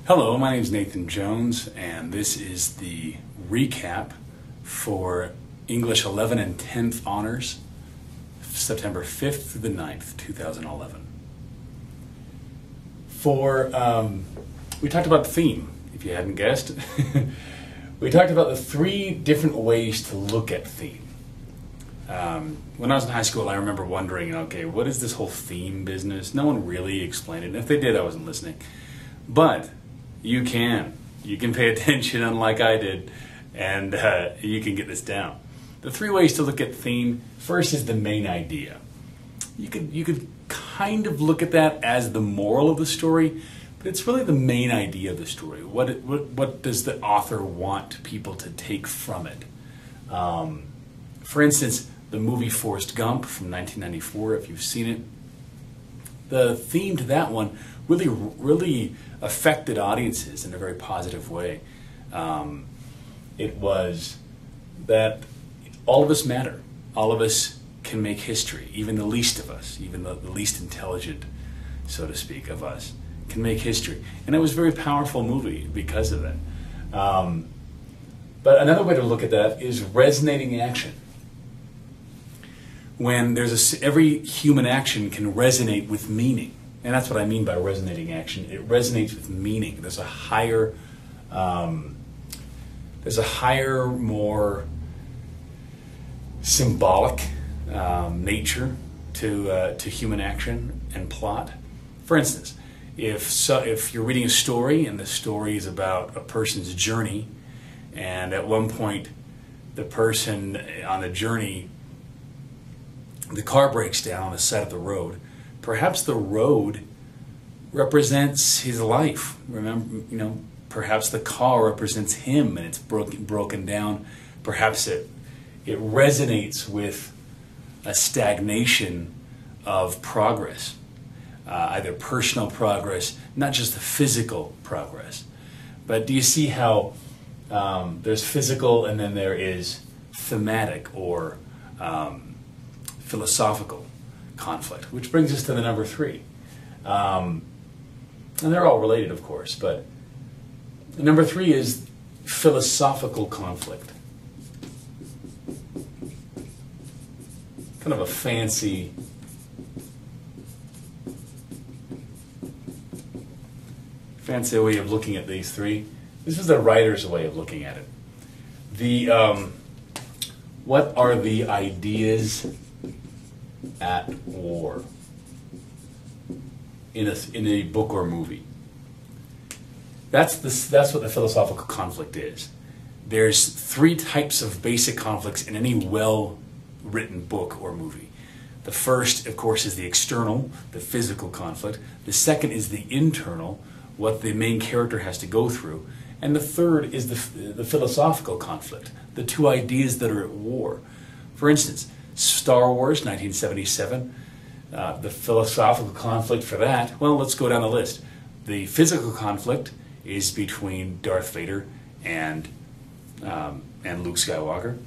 Hello, my name is Nathan Jones, and this is the recap for English 11 and 10th Honors, September 5th through the 9th, 2011. We talked about the theme, if you hadn't guessed. We talked about the three different ways to look at theme. When I was in high school, I remember wondering, okay, what is this whole theme business? No one really explained it, and if they did, I wasn't listening. But you can pay attention, unlike I did, and you can get this down. The three ways to look at theme. First is the main idea. You could kind of look at that as the moral of the story, but it's really the main idea of the story. What does the author want people to take from it? For instance, the movie Forrest Gump from 1994, if you've seen it, the theme to that one really affected audiences in a very positive way. It was that all of us matter. All of us can make history. Even the least of us, even the least intelligent, so to speak, of us, can make history. And it was a very powerful movie because of that. But another way to look at that is resonating action. When every human action can resonate with meaning. And that's what I mean by resonating action. It resonates with meaning. There's a higher, more symbolic nature to human action and plot. For instance, if you're reading a story and the story is about a person's journey, and at one point the person on the journey, the car breaks down on the side of the road. Perhaps the road represents his life. Remember, perhaps the car represents him and it's broken down. Perhaps it resonates with a stagnation of progress, either personal progress, not just the physical progress. But do you see how there's physical and then there is thematic or philosophical conflict, which brings us to the number 3. And they're all related, of course, but number 3 is philosophical conflict. Kind of a fancy way of looking at these three. This is the writer's way of looking at it. What are the ideas at war in a book or movie? That's what the philosophical conflict is. There's 3 types of basic conflicts in any well-written book or movie. The first, of course, is the external, the physical conflict. The second is the internal, what the main character has to go through. And the third is the philosophical conflict, the 2 ideas that are at war. For instance, Star Wars, 1977, the philosophical conflict for that, well, let's go down the list. The physical conflict is between Darth Vader and Luke Skywalker.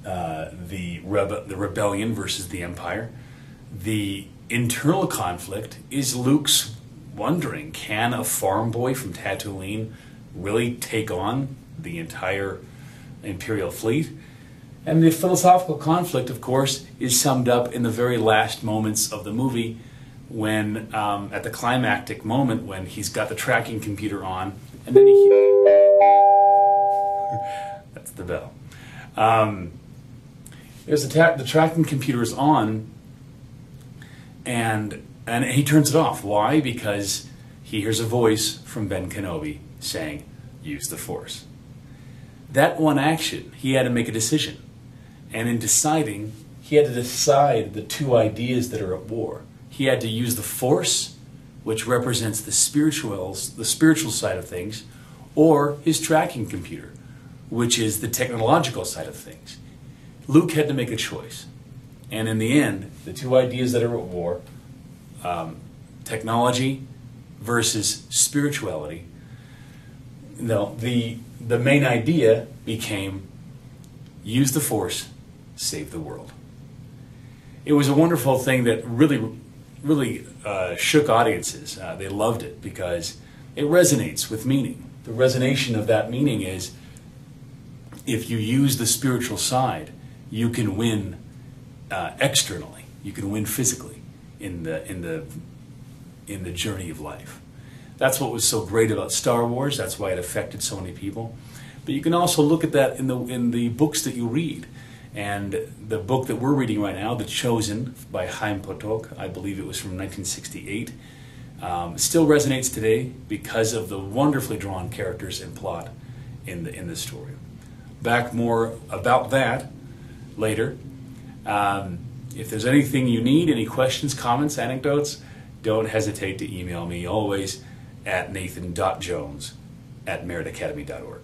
The rebellion versus the Empire. The internal conflict is Luke's wondering, can a farm boy from Tatooine really take on the entire Imperial fleet? And the philosophical conflict, of course, is summed up in the very last moments of the movie when, at the climactic moment, when he's got the tracking computer on, and then that's the bell. There's the tracking computer is on, and he turns it off. Why? Because he hears a voice from Ben Kenobi saying, use the Force. That one action, he had to make a decision. And in deciding, he had to decide the 2 ideas that are at war. He had to use the Force, which represents the spiritual side of things, or his tracking computer, which is the technological side of things. Luke had to make a choice. And in the end, the 2 ideas that are at war, technology versus spirituality, the main idea became use the Force, save the world. It was a wonderful thing that really shook audiences. They loved it because it resonates with meaning. The resonation of that meaning is, if you use the spiritual side, you can win externally. You can win physically in the journey of life. That's what was so great about Star Wars. That's why it affected so many people. But you can also look at that in the books that you read. And the book that we're reading right now, The Chosen by Chaim Potok, I believe it was from 1968, still resonates today because of the wonderfully drawn characters and plot in the story. Back more about that later. If there's anything you need, any questions, comments, anecdotes, don't hesitate to email me, always at nathan.jones@meritacademy.org.